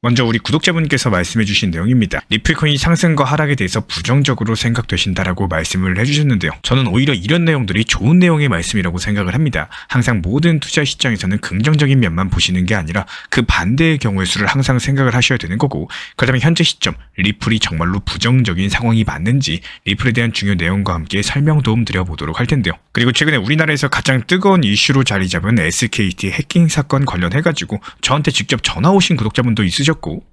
먼저 우리 구독자분께서 말씀해주신 내용입니다. 리플코인 상승과 하락에 대해서 부정적으로 생각되신다라고 말씀을 해주셨는데요. 저는 오히려 이런 내용들이 좋은 내용의 말씀이라고 생각을 합니다. 항상 모든 투자 시장에서는 긍정적인 면만 보시는 게 아니라 그 반대의 경우의 수를 항상 생각을 하셔야 되는 거고, 그렇다면 현재 시점 리플이 정말로 부정적인 상황이 맞는지 리플에 대한 중요 내용과 함께 설명 도움 드려보도록 할 텐데요. 그리고 최근에 우리나라에서 가장 뜨거운 이슈로 자리 잡은 SKT 해킹 사건 관련해가지고 저한테 직접 전화 오신 구독자분도 있으셨고,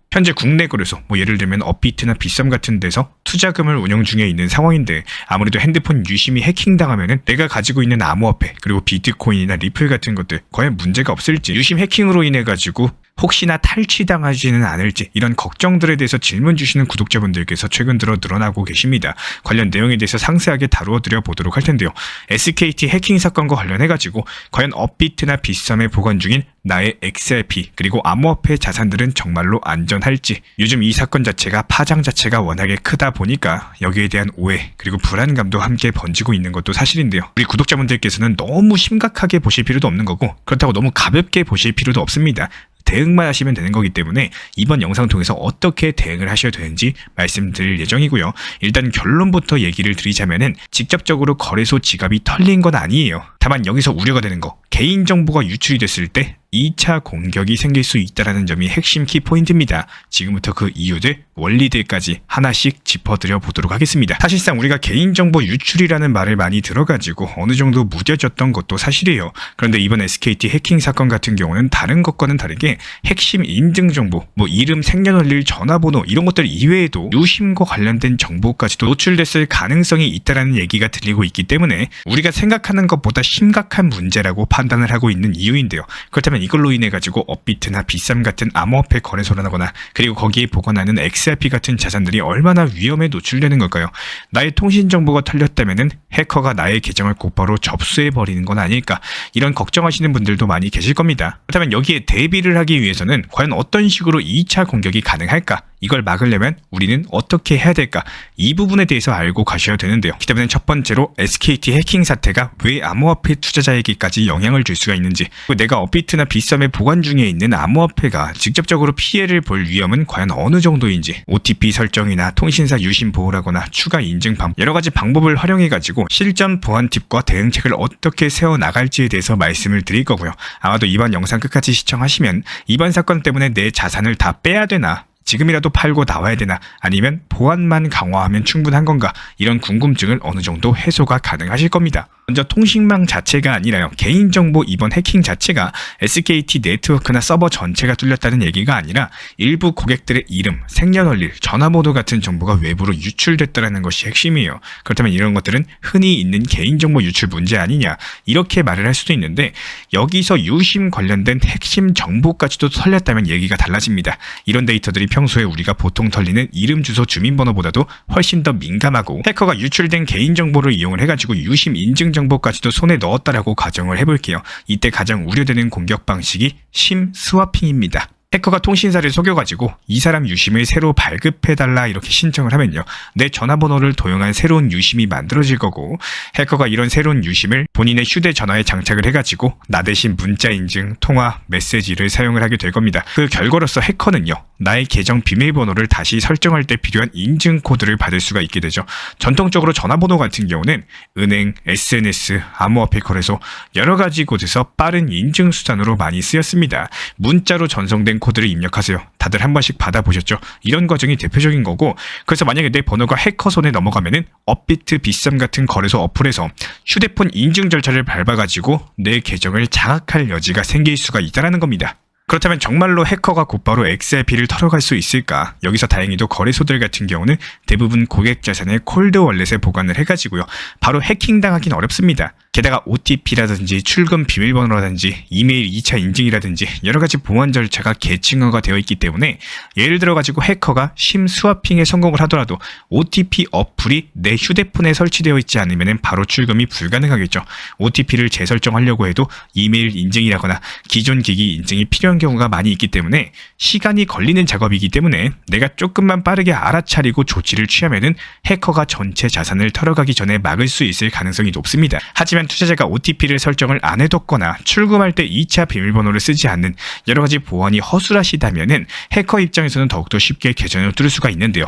현재 국내 거래소, 예를 들면 업비트나 빗썸 같은 데서 투자금을 운영 중에 있는 상황인데, 아무래도 핸드폰 유심히 해킹당하면은 내가 가지고 있는 암호화폐 그리고 비트코인이나 리플 같은 것들 과연 문제가 없을지, 유심 해킹으로 인해 가지고 혹시나 탈취당하지는 않을지, 이런 걱정들에 대해서 질문 주시는 구독자분들께서 최근 들어 늘어나고 계십니다. 관련 내용에 대해서 상세하게 다루어 드려 보도록 할 텐데요. SKT 해킹 사건과 관련해가지고 과연 업비트나 빗썸에 보관 중인 나의 XRP 그리고 암호화폐 자산들은 정말로 안전할지, 요즘 이 사건 자체가 파장 자체가 워낙에 크다 보니까 여기에 대한 오해 그리고 불안감도 함께 번지고 있는 것도 사실인데요. 우리 구독자분들께서는 너무 심각하게 보실 필요도 없는 거고, 그렇다고 너무 가볍게 보실 필요도 없습니다. 대응만 하시면 되는 거기 때문에 이번 영상 통해서 어떻게 대응을 하셔야 되는지 말씀드릴 예정이고요. 일단 결론부터 얘기를 드리자면은 직접적으로 거래소 지갑이 털린 건 아니에요. 다만 여기서 우려가 되는 거, 개인정보가 유출이 됐을 때 2차 공격이 생길 수 있다는 점이 핵심 키포인트입니다. 지금부터 그 이유들, 원리들까지 하나씩 짚어드려 보도록 하겠습니다. 사실상 우리가 개인정보 유출이라는 말을 많이 들어가지고 어느 정도 무뎌졌던 것도 사실이에요. 그런데 이번 SKT 해킹 사건 같은 경우는 다른 것과는 다르게 핵심 인증정보, 이름, 생년월일, 전화번호 이런 것들 이외에도 유심과 관련된 정보까지도 노출됐을 가능성이 있다는 얘기가 들리고 있기 때문에 우리가 생각하는 것보다 심각한 문제라고 판단을 하고 있는 이유인데요. 그렇다면 이걸로 인해 가지고 업비트나 빗썸 같은 암호화폐 거래소라거나 그리고 거기에 보관하는 XRP 같은 자산들이 얼마나 위험에 노출되는 걸까요? 나의 통신 정보가 털렸다면은 해커가 나의 계정을 곧바로 접수해 버리는 건 아닐까, 이런 걱정하시는 분들도 많이 계실 겁니다. 그렇다면 여기에 대비를 하기 위해서는 과연 어떤 식으로 2차 공격이 가능할까? 이걸 막으려면 우리는 어떻게 해야 될까? 이 부분에 대해서 알고 가셔야 되는데요. 그다음에 첫 번째로 SKT 해킹 사태가 왜 암호화폐 투자자에게까지 영향을 줄 수가 있는지, 내가 업비트나 빗썸에 보관 중에 있는 암호화폐가 직접적으로 피해를 볼 위험은 과연 어느 정도인지, OTP 설정이나 통신사 유심 보호라거나 추가 인증 방법, 여러 가지 방법을 활용해 가지고 실전 보안 팁과 대응책을 어떻게 세워 나갈지에 대해서 말씀을 드릴 거고요. 아마도 이번 영상 끝까지 시청하시면 이번 사건 때문에 내 자산을 다 빼야 되나, 지금이라도 팔고 나와야 되나, 아니면 보안만 강화하면 충분한 건가, 이런 궁금증을 어느 정도 해소가 가능하실 겁니다. 먼저 통신망 자체가 아니라요, 개인정보 이번 해킹 자체가 SKT 네트워크나 서버 전체가 뚫렸다는 얘기가 아니라 일부 고객들의 이름, 생년월일, 전화번호 같은 정보가 외부로 유출됐다는 것이 핵심이에요. 그렇다면 이런 것들은 흔히 있는 개인정보 유출 문제 아니냐, 이렇게 말을 할 수도 있는데, 여기서 유심 관련된 핵심 정보까지도 털렸다면 얘기가 달라집니다. 이런 데이터들이 평소에 우리가 보통 털리는 이름, 주소, 주민번호보다도 훨씬 더 민감하고, 해커가 유출된 개인정보를 이용을 해가지고 유심 인증 정보까지도 손에 넣었다라고 가정을 해볼게요. 이때 가장 우려되는 공격 방식이 심 스와핑입니다. 해커가 통신사를 속여가지고 이 사람 유심을 새로 발급해달라 이렇게 신청을 하면요, 내 전화번호를 도용한 새로운 유심이 만들어질 거고, 해커가 이런 새로운 유심을 본인의 휴대전화에 장착을 해가지고 나 대신 문자 인증, 통화, 메시지를 사용을 하게 될 겁니다. 그 결과로서 해커는요, 나의 계정 비밀번호를 다시 설정할 때 필요한 인증 코드를 받을 수가 있게 되죠. 전통적으로 전화번호 같은 경우는 은행, SNS, 암호화폐 거래소 여러 가지 곳에서 빠른 인증 수단으로 많이 쓰였습니다. 문자로 전송된 코드를 입력하세요. 다들 한 번씩 받아보셨죠? 이런 과정이 대표적인 거고, 그래서 만약에 내 번호가 해커 손에 넘어가면은 업비트, 빗썸 같은 거래소 어플에서 휴대폰 인증 절차를 밟아가지고 내 계정을 장악할 여지가 생길 수가 있다는 겁니다. 그렇다면 정말로 해커가 곧바로 XRP를 털어갈 수 있을까? 여기서 다행히도 거래소들 같은 경우는 대부분 고객 자산을 콜드 월렛에 보관을 해가지고요, 바로 해킹당하긴 어렵습니다. 게다가 OTP라든지 출금 비밀번호라든지 이메일 2차 인증이라든지 여러 가지 보안 절차가 계층화가 되어 있기 때문에, 예를 들어 가지고 해커가 심 스와핑에 성공을 하더라도 OTP 어플이 내 휴대폰에 설치되어 있지 않으면 바로 출금이 불가능하겠죠. OTP를 재설정하려고 해도 이메일 인증이라거나 기존 기기 인증이 필요한 필요한 경우가 많이 있기 때문에 시간이 걸리는 작업이기 때문에 내가 조금만 빠르게 알아차리고 조치를 취하면은 해커가 전체 자산을 털어가기 전에 막을 수 있을 가능성이 높습니다. 하지만 투자자가 OTP를 설정을 안 해뒀거나 출금할 때 2차 비밀번호를 쓰지 않는 여러가지 보안이 허술하시다면은 해커 입장에서는 더욱더 쉽게 계정을 뚫을 수가 있는데요.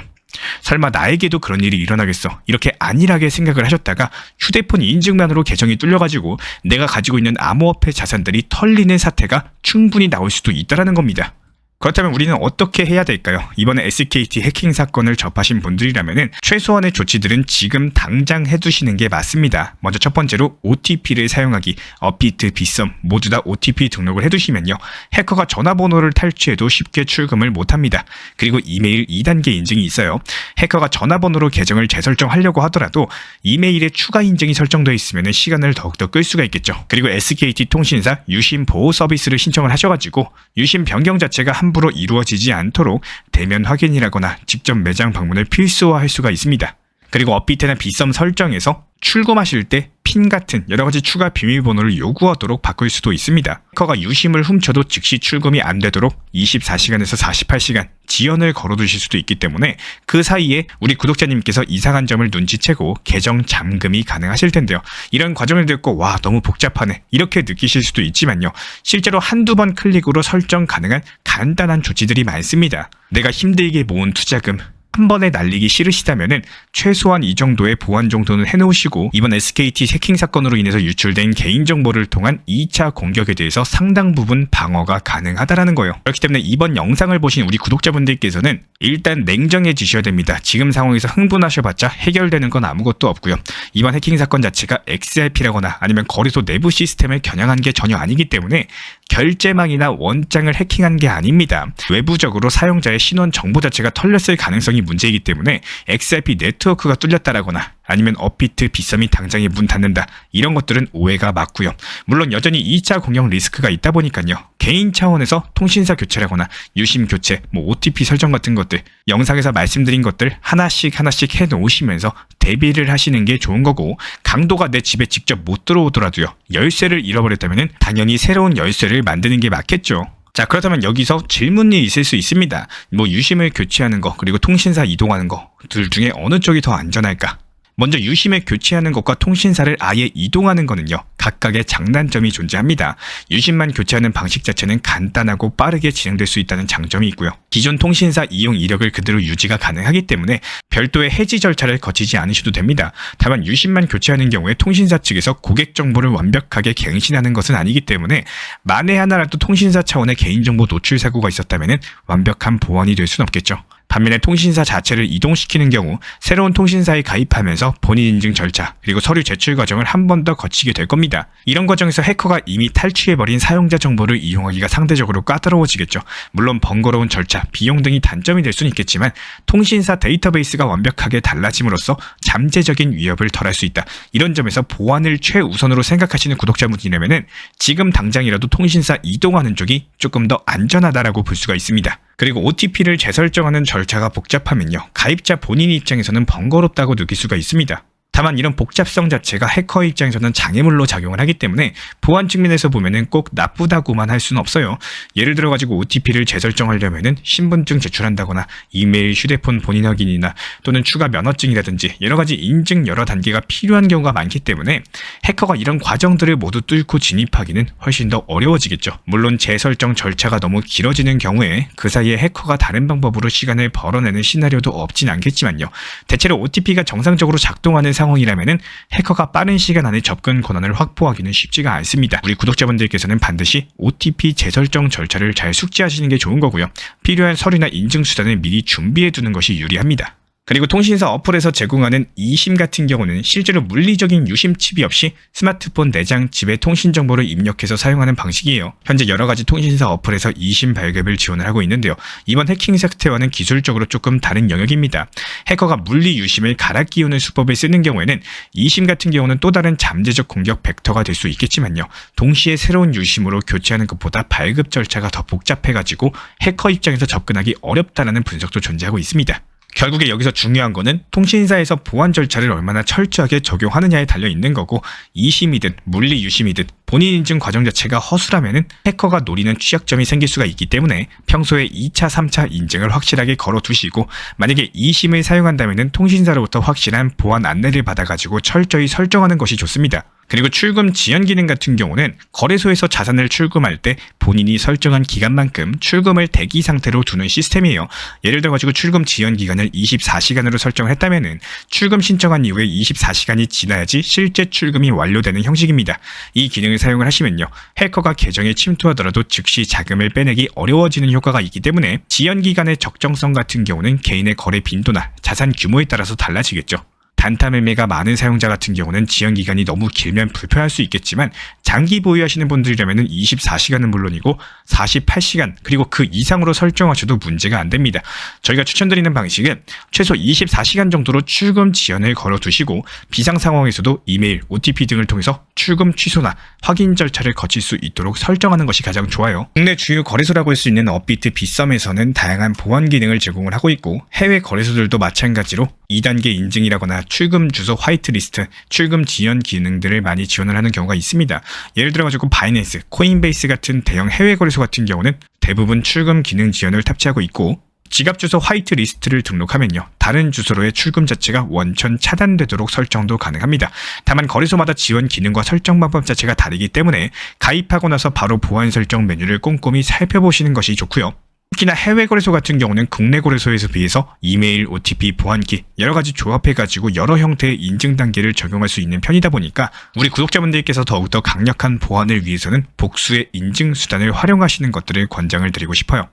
설마 나에게도 그런 일이 일어나겠어, 이렇게 안일하게 생각을 하셨다가 휴대폰 인증만으로 계정이 뚫려가지고 내가 가지고 있는 암호화폐 자산들이 털리는 사태가 충분히 나올 수도 있다는 겁니다. 그렇다면 우리는 어떻게 해야 될까요? 이번에 SKT 해킹 사건을 접하신 분들이라면 최소한의 조치들은 지금 당장 해두시는 게 맞습니다. 먼저 첫 번째로 OTP를 사용하기, 업비트, 빗썸 모두 다 OTP 등록을 해두시면요, 해커가 전화번호를 탈취해도 쉽게 출금을 못합니다. 그리고 이메일 2단계 인증이 있어요. 해커가 전화번호로 계정을 재설정하려고 하더라도 이메일에 추가 인증이 설정되어 있으면 시간을 더욱더 끌 수가 있겠죠. 그리고 SKT 통신사 유심 보호 서비스를 신청을 하셔가지고 유심 변경 자체가 함부로 이루어지지 않도록 대면 확인이라거나 직접 매장 방문을 필수화할 수가 있습니다. 그리고 업비트나 빗썸 설정에서 출금하실 때 핀 같은 여러가지 추가 비밀번호를 요구하도록 바꿀 수도 있습니다. 해커가 유심을 훔쳐도 즉시 출금이 안 되도록 24시간에서 48시간 지연을 걸어두실 수도 있기 때문에 그 사이에 우리 구독자님께서 이상한 점을 눈치채고 계정 잠금이 가능하실 텐데요. 이런 과정을 듣고 와, 너무 복잡하네, 이렇게 느끼실 수도 있지만요, 실제로 한두 번 클릭으로 설정 가능한 간단한 조치들이 많습니다. 내가 힘들게 모은 투자금 한 번에 날리기 싫으시다면은 최소한 이 정도의 보안 정도는 해놓으시고 이번 SKT 해킹 사건으로 인해서 유출된 개인정보를 통한 2차 공격에 대해서 상당 부분 방어가 가능하다라는 거예요. 그렇기 때문에 이번 영상을 보신 우리 구독자분들께서는 일단 냉정해지셔야 됩니다. 지금 상황에서 흥분하셔봤자 해결되는 건 아무것도 없고요. 이번 해킹 사건 자체가 XRP라거나 아니면 거래소 내부 시스템을 겨냥한 게 전혀 아니기 때문에 결제망이나 원장을 해킹한 게 아닙니다. 외부적으로 사용자의 신원 정보 자체가 털렸을 가능성이 문제이기 때문에 XRP 네트워크가 뚫렸다라거나 아니면 업비트, 빗썸이 당장에 문 닫는다, 이런 것들은 오해가 맞고요. 물론 여전히 2차 공격 리스크가 있다 보니까요, 개인 차원에서 통신사 교체라거나 유심 교체, OTP 설정 같은 것들, 영상에서 말씀드린 것들 하나씩 해놓으시면서 대비를 하시는 게 좋은 거고, 강도가 내 집에 직접 못 들어오더라도요, 열쇠를 잃어버렸다면 당연히 새로운 열쇠를 만드는 게 맞겠죠. 자, 그렇다면 여기서 질문이 있을 수 있습니다. 유심을 교체하는 거 그리고 통신사 이동하는 거 둘 중에 어느 쪽이 더 안전할까? 먼저 유심을 교체하는 것과 통신사를 아예 이동하는 거는요, 각각의 장단점이 존재합니다. 유심만 교체하는 방식 자체는 간단하고 빠르게 진행될 수 있다는 장점이 있고요. 기존 통신사 이용 이력을 그대로 유지가 가능하기 때문에 별도의 해지 절차를 거치지 않으셔도 됩니다. 다만 유심만 교체하는 경우에 통신사 측에서 고객 정보를 완벽하게 갱신하는 것은 아니기 때문에 만에 하나라도 통신사 차원의 개인정보 노출 사고가 있었다면 완벽한 보완이 될 수는 없겠죠. 반면에 통신사 자체를 이동시키는 경우 새로운 통신사에 가입하면서 본인 인증 절차 그리고 서류 제출 과정을 한 번 더 거치게 될 겁니다. 이런 과정에서 해커가 이미 탈취해버린 사용자 정보를 이용하기가 상대적으로 까다로워지겠죠. 물론 번거로운 절차, 비용 등이 단점이 될 수는 있겠지만 통신사 데이터베이스가 완벽하게 달라짐으로써 잠재적인 위협을 덜할 수 있다. 이런 점에서 보안을 최우선으로 생각하시는 구독자분이라면 지금 당장이라도 통신사 이동하는 쪽이 조금 더 안전하다라고 볼 수가 있습니다. 그리고 OTP를 재설정하는 절차가 복잡하면요, 가입자 본인 입장에서는 번거롭다고 느낄 수가 있습니다. 다만 이런 복잡성 자체가 해커 입장에서는 장애물로 작용을 하기 때문에 보안 측면에서 보면은 꼭 나쁘다고만 할 수는 없어요. 예를 들어 가지고 OTP를 재설정하려면은 신분증 제출한다거나 이메일, 휴대폰 본인 확인이나 또는 추가 면허증이라든지 여러 가지 인증 여러 단계가 필요한 경우가 많기 때문에 해커가 이런 과정들을 모두 뚫고 진입하기는 훨씬 더 어려워지겠죠. 물론 재설정 절차가 너무 길어지는 경우에 그 사이에 해커가 다른 방법으로 시간을 벌어내는 시나리오도 없진 않겠지만요. 대체로 OTP가 정상적으로 작동하는 상황이라면은 해커가 빠른 시간 안에 접근 권한을 확보하기는 쉽지가 않습니다. 우리 구독자분들께서는 반드시 OTP 재설정 절차를 잘 숙지하시는 게 좋은 거고요. 필요한 서류나 인증 수단을 미리 준비해 두는 것이 유리합니다. 그리고 통신사 어플에서 제공하는 이심 같은 경우는 실제로 물리적인 유심 칩이 없이 스마트폰 내장 집에 통신 정보를 입력해서 사용하는 방식이에요. 현재 여러 가지 통신사 어플에서 이심 발급을 지원을 하고 있는데요. 이번 해킹 사태와는 기술적으로 조금 다른 영역입니다. 해커가 물리 유심을 갈아 끼우는 수법을 쓰는 경우에는 이심 같은 경우는 또 다른 잠재적 공격 벡터가 될 수 있겠지만요. 동시에 새로운 유심으로 교체하는 것보다 발급 절차가 더 복잡해가지고 해커 입장에서 접근하기 어렵다는 분석도 존재하고 있습니다. 결국에 여기서 중요한 거는 통신사에서 보안 절차를 얼마나 철저하게 적용하느냐에 달려 있는 거고, 2심이든 물리 유심이든 본인 인증 과정 자체가 허술하면은 해커가 노리는 취약점이 생길 수가 있기 때문에 평소에 2차, 3차 인증을 확실하게 걸어두시고, 만약에 2심을 사용한다면은 통신사로부터 확실한 보안 안내를 받아가지고 철저히 설정하는 것이 좋습니다. 그리고 출금 지연 기능 같은 경우는 거래소에서 자산을 출금할 때 본인이 설정한 기간만큼 출금을 대기 상태로 두는 시스템이에요. 예를 들어가지고 출금 지연 기간을 24시간으로 설정을 했다면은 출금 신청한 이후에 24시간이 지나야지 실제 출금이 완료되는 형식입니다. 이 기능을 사용을 하시면요, 해커가 계정에 침투하더라도 즉시 자금을 빼내기 어려워지는 효과가 있기 때문에 지연 기간의 적정성 같은 경우는 개인의 거래 빈도나 자산 규모에 따라서 달라지겠죠. 단타 매매가 많은 사용자 같은 경우는 지연 기간이 너무 길면 불편할 수 있겠지만, 장기 보유하시는 분들이라면 24시간은 물론이고 48시간 그리고 그 이상으로 설정하셔도 문제가 안 됩니다. 저희가 추천드리는 방식은 최소 24시간 정도로 출금 지연을 걸어두시고, 비상 상황에서도 이메일, OTP 등을 통해서 출금 취소나 확인 절차를 거칠 수 있도록 설정하는 것이 가장 좋아요. 국내 주요 거래소라고 할 수 있는 업비트, 빗썸에서는 다양한 보안 기능을 제공을 하고 있고, 해외 거래소들도 마찬가지로 2단계 인증이라거나 출금 주소 화이트리스트, 출금 지연 기능들을 많이 지원을 하는 경우가 있습니다. 예를 들어가지고 바이낸스, 코인베이스 같은 대형 해외 거래소 같은 경우는 대부분 출금 기능 지연을 탑재하고 있고, 지갑 주소 화이트리스트를 등록하면요, 다른 주소로의 출금 자체가 원천 차단되도록 설정도 가능합니다. 다만 거래소마다 지원 기능과 설정 방법 자체가 다르기 때문에 가입하고 나서 바로 보안 설정 메뉴를 꼼꼼히 살펴보시는 것이 좋고요. 특히나 해외 거래소 같은 경우는 국내 거래소에서 비해서 이메일, OTP, 보안키 여러가지 조합해가지고 여러 형태의 인증 단계를 적용할 수 있는 편이다 보니까 우리 구독자분들께서 더욱더 강력한 보안을 위해서는 복수의 인증 수단을 활용하시는 것들을 권장을 드리고 싶어요.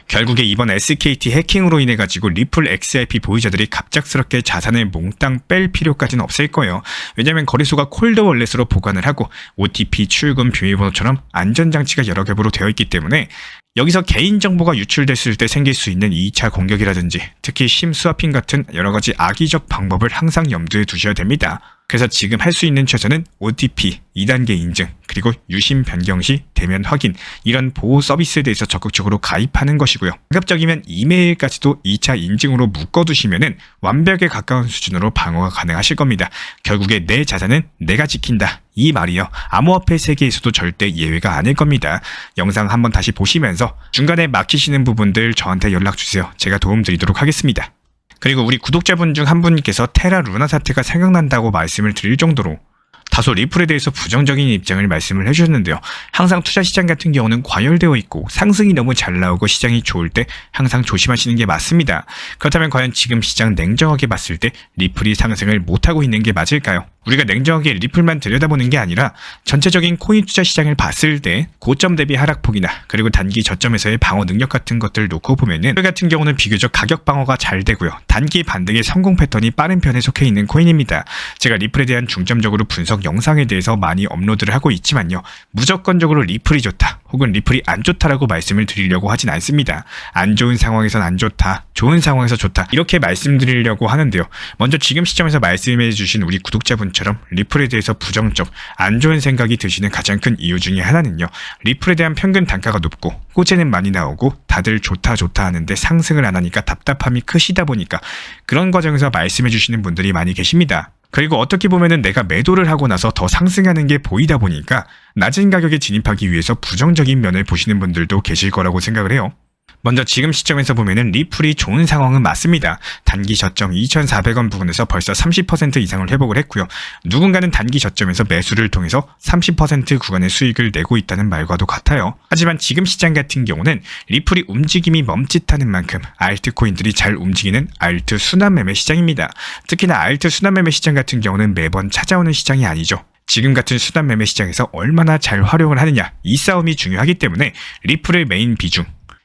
결국에 이번 SKT 해킹으로 인해 가지고 리플 XRP 보유자들이 갑작스럽게 자산을 몽땅 뺄 필요까지는 없을 거예요. 왜냐하면 거래소가 콜드 월렛으로 보관을 하고 OTP, 출금, 비밀번호처럼 안전장치가 여러 겹으로 되어 있기 때문에 여기서 개인정보가 유출됐을 때 생길 수 있는 2차 공격이라든지 특히 심스와핑 같은 여러가지 악의적 방법을 항상 염두에 두셔야 됩니다. 그래서 지금 할 수 있는 최선은 OTP, 2단계 인증, 그리고 유심 변경 시 대면 확인, 이런 보호 서비스에 대해서 적극적으로 가입하는 것이고요. 가급적이면 이메일까지도 2차 인증으로 묶어두시면 완벽에 가까운 수준으로 방어가 가능하실 겁니다. 결국에 내 자산은 내가 지킨다, 이 말이요, 암호화폐 세계에서도 절대 예외가 아닐 겁니다. 영상 한번 다시 보시면서 중간에 막히시는 부분들 저한테 연락주세요. 제가 도움드리도록 하겠습니다. 그리고 우리 구독자분 중 한 분께서 테라 루나 사태가 생각난다고 말씀을 드릴 정도로 다소 리플에 대해서 부정적인 입장을 말씀을 해주셨는데요. 항상 투자 시장 같은 경우는 과열되어 있고 상승이 너무 잘 나오고 시장이 좋을 때 항상 조심하시는 게 맞습니다. 그렇다면 과연 지금 시장 냉정하게 봤을 때 리플이 상승을 못하고 있는 게 맞을까요? 우리가 냉정하게 리플만 들여다보는 게 아니라 전체적인 코인 투자 시장을 봤을 때 고점 대비 하락폭이나 그리고 단기 저점에서의 방어 능력 같은 것들을 놓고 보면은 리플 같은 경우는 비교적 가격 방어가 잘 되고요. 단기 반등의 성공 패턴이 빠른 편에 속해 있는 코인입니다. 제가 리플에 대한 중점적으로 분석 영상에 대해서 많이 업로드를 하고 있지만요, 무조건적으로 리플이 좋다 혹은 리플이 안 좋다라고 말씀을 드리려고 하진 않습니다. 안 좋은 상황에선 안 좋다, 좋은 상황에서 좋다, 이렇게 말씀드리려고 하는데요. 먼저 지금 시점에서 말씀해 주신 우리 구독자분처럼 리플에 대해서 부정적, 안 좋은 생각이 드시는 가장 큰 이유 중에 하나는요, 리플에 대한 평균 단가가 높고 호재는 많이 나오고 다들 좋다 좋다 하는데 상승을 안 하니까 답답함이 크시다 보니까 그런 과정에서 말씀해 주시는 분들이 많이 계십니다. 그리고 어떻게 보면은 내가 매도를 하고 나서 더 상승하는 게 보이다 보니까 낮은 가격에 진입하기 위해서 부정적인 면을 보시는 분들도 계실 거라고 생각을 해요. 먼저 지금 시점에서 보면은 리플이 좋은 상황은 맞습니다. 단기 저점 2,400원 부근에서 벌써 30% 이상을 회복을 했고요. 누군가는 단기 저점에서 매수를 통해서 30% 구간의 수익을 내고 있다는 말과도 같아요. 하지만 지금 시장 같은 경우는 리플이 움직임이 멈칫하는 만큼 알트코인들이 잘 움직이는 알트 순환매매 시장입니다. 특히나 알트 순환매매 시장 같은 경우는 매번 찾아오는 시장이 아니죠. 지금 같은 순환매매 시장에서 얼마나 잘 활용을 하느냐, 이 싸움이 중요하기 때문에 리플의 메인 비중,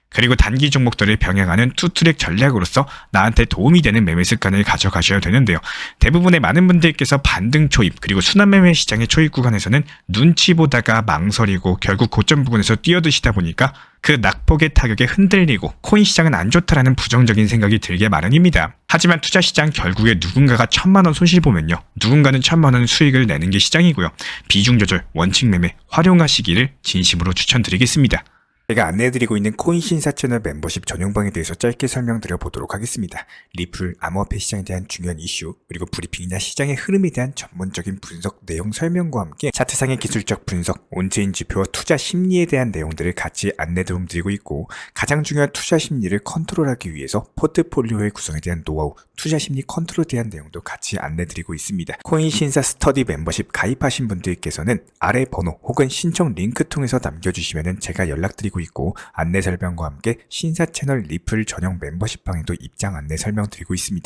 그리고 단기 종목들을 병행하는 투트랙 전략으로서 나한테 도움이 되는 매매 습관을 가져가셔야 되는데요. 대부분의 많은 분들께서 반등 초입 그리고 순환매매 시장의 초입 구간에서는 눈치 보다가 망설이고 결국 고점 부근에서 뛰어드시다 보니까 그 낙폭의 타격에 흔들리고 코인 시장은 안 좋다라는 부정적인 생각이 들게 마련입니다. 하지만 투자 시장 결국에 누군가가 1,000만 원 손실 보면요, 누군가는 1,000만 원 수익을 내는 게 시장이고요. 비중 조절, 원칙 매매 활용하시기를 진심으로 추천드리겠습니다. 제가 안내해드리고 있는 코인 신사 채널 멤버십 전용방에 대해서 짧게 설명드려 보도록 하겠습니다. 리플, 암호화폐 시장에 대한 중요한 이슈, 그리고 브리핑이나 시장의 흐름에 대한 전문적인 분석 내용 설명과 함께 차트상의 기술적 분석, 온체인 지표와 투자 심리에 대한 내용들을 같이 안내 도움드리고 있고, 가장 중요한 투자 심리를 컨트롤하기 위해서 포트폴리오의 구성에 대한 노하우, 투자 심리 컨트롤에 대한 내용도 같이 안내드리고 있습니다. 코인 신사 스터디 멤버십 가입하신 분들께서는 아래 번호 혹은 신청 링크 통해서 남겨주시면 제가 연락드리고 있고, 안내 설명과 함께 신사 채널 리플 전용 멤버십 방에도 입장 안내 설명드리고 있습니다.